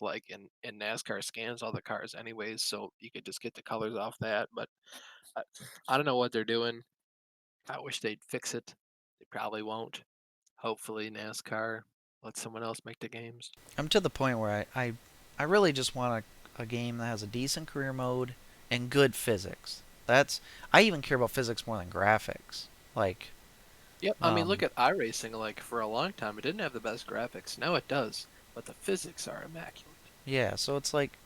look like. And NASCAR scans all the cars anyways, so you could just get the colors off that. But I, I don't know what they're doing. I wish they'd fix it. They probably won't. Hopefully, NASCAR let someone else make the games. I'm to the point where I really just want a game that has a decent career mode and good physics. That's I even care about physics more than graphics. Like, Yep, I mean, look um, at iRacing. Like for a long time, it didn't have the best graphics. Now it does, but the physics are immaculate. yeah. So it's like,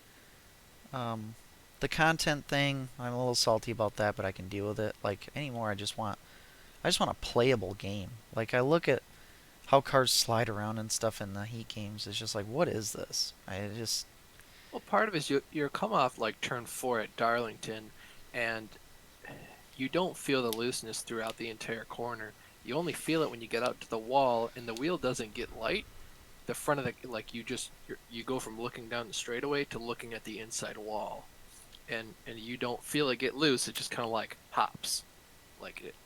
um, the content thing. I'm a little salty about that, but I can deal with it. Like anymore, I just want a playable game. Like I look at how cars slide around and stuff in the Heat games. It's just like, what is this? I just Well, part of it is you're come off like turn four at Darlington, and you don't feel the looseness throughout the entire corner. You only feel it when you get out to the wall, and the wheel doesn't get light. The front of the like you go from looking down the straightaway to looking at the inside wall, and you don't feel it get loose. It just kind of like pops.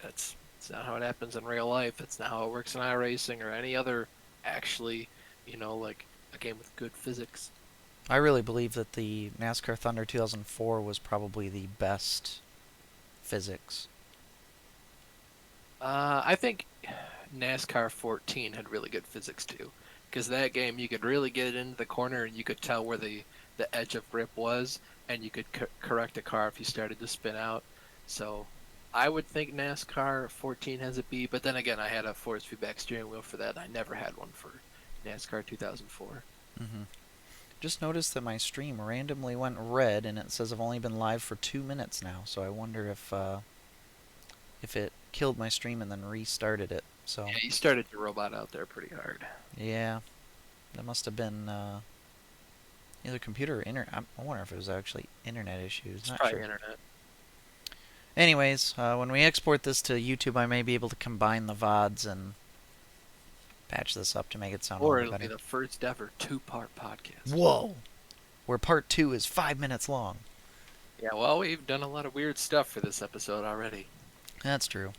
That's not how it happens in real life. It's not how it works in iRacing or any other actually, like a game with good physics. I really believe that the NASCAR Thunder 2004 was probably the best physics. I think NASCAR 14 had really good physics too, because that game you could really get it into the corner and you could tell where the edge of grip was, and you could correct a car if you started to spin out. So I would think NASCAR 14 has a B, but then again, I had a force feedback steering wheel for that. I never had one for NASCAR 2004. Hmm. Just noticed that my stream randomly went red, and it says I've only been live for 2 minutes now. So I wonder if it killed my stream and then restarted it. So Yeah, you started your robot out there pretty hard. yeah, that must have been either computer or internet. I wonder if it was actually internet issues. It's Not probably sure. internet. Anyways, when we export this to YouTube, I may be able to combine the VODs and patch this up to make it sound a Or little it'll be better. the first ever two-part podcast. Whoa! Where part 2 is 5 minutes long. Yeah, well, we've done a lot of weird stuff for this episode already. That's true.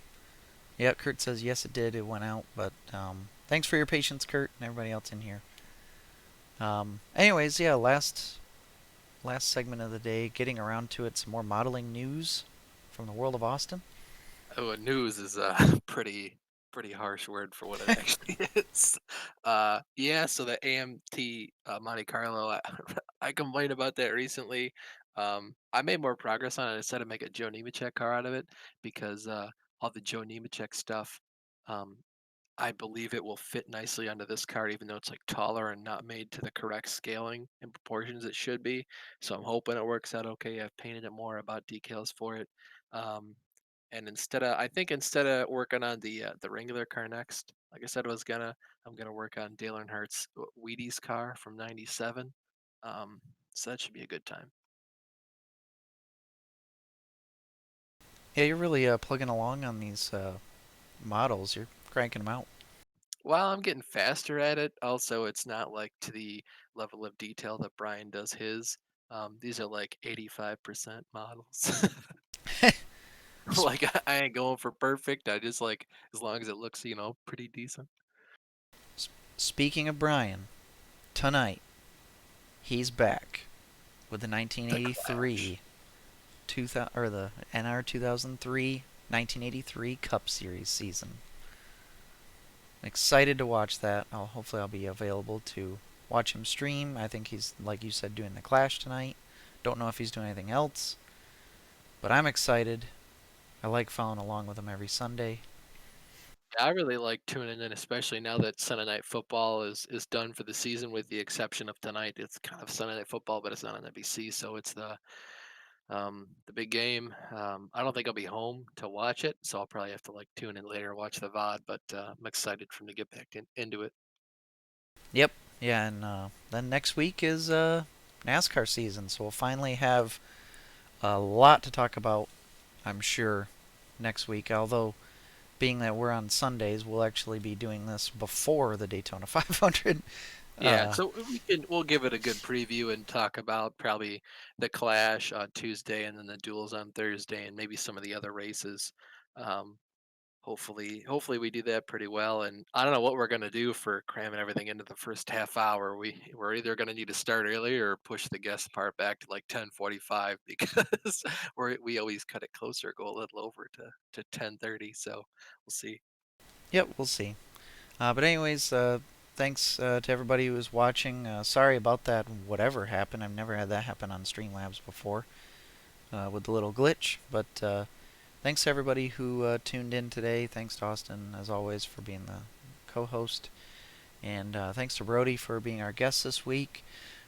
Yeah, Kurt says yes, it did. It went out, but thanks for your patience, Kurt, and everybody else in here. Anyways, yeah, last segment of the day, getting around to it, some more modeling news from the world of Austin. Oh, news is a pretty harsh word for what it actually is. Yeah, so the AMT Monte Carlo, I complained about that recently. I made more progress on it. I decided to make a Joe Nemechek car out of it because all the Joe Nemechek stuff, um, I believe it will fit nicely onto this car, even though it's like taller and not made to the correct scaling and proportions it should be. So I'm hoping it works out okay. I've painted it more about decals for it. Um, and I think instead of working on the regular car next, like I said, I'm gonna work on Dale Earnhardt's Wheaties car from '97. So that should be a good time. Yeah, you're really plugging along on these models. You're cranking them out. Well, I'm getting faster at it. Also, it's not like to the level of detail that Brian does his. These are like 85% models. Like I ain't going for perfect. I just like as long as it looks, pretty decent. Speaking of Brian, tonight he's back with the The Clash. 1983 2000 or the NR 2003 1983 Cup Series season. I'm excited to watch that. Hopefully I'll be available to watch him stream. I think he's, like you said, doing the Clash tonight. Don't know if he's doing anything else, but I'm excited. I like following along with him every Sunday. I really like tuning in, especially now that Sunday Night Football is done for the season, with the exception of tonight. It's kind of Sunday Night Football, but it's not on NBC, so it's the big game. I don't think I'll be home to watch it, so I'll probably have to like tune in later and watch the VOD. But I'm excited for him to get back into it. Yep. Yeah, and then next week is NASCAR season, so we'll finally have a lot to talk about, I'm sure, next week. Although, being that we're on Sundays, we'll actually be doing this before the Daytona 500. Yeah, Uh, so we'll give it a good preview and talk about probably the Clash on Tuesday and then the duels on Thursday and maybe some of the other races. Um, hopefully we do that pretty well. And I don't know what we're gonna do for cramming everything into the first half hour. We're either gonna need to start early or push the guest part back to like 10:45 because we always cut it closer, go a little over to 10:30. So we'll see. Yep, we'll see. But anyways, thanks to everybody who was watching. Sorry about that. Whatever happened, I've never had that happen on Streamlabs before with the little glitch. But thanks to everybody who tuned in today. Thanks to Austin, as always, for being the co-host, and thanks to Brody for being our guest this week.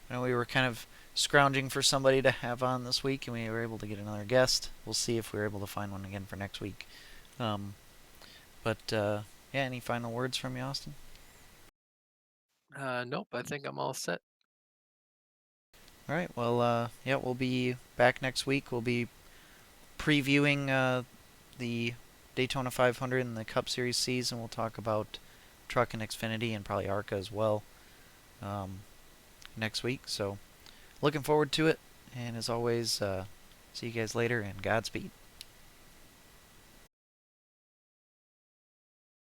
I know we were kind of scrounging for somebody to have on this week, and we were able to get another guest. We'll see if we're able to find one again for next week. Um, but yeah, any final words from you, Austin? Nope, I think I'm all set. All right. Well, yeah, we'll be back next week. We'll be previewing the Daytona 500 and the Cup Series season. We'll talk about Truck and Xfinity and probably ARCA as well um, next week. So, looking forward to it. And as always, see you guys later and Godspeed.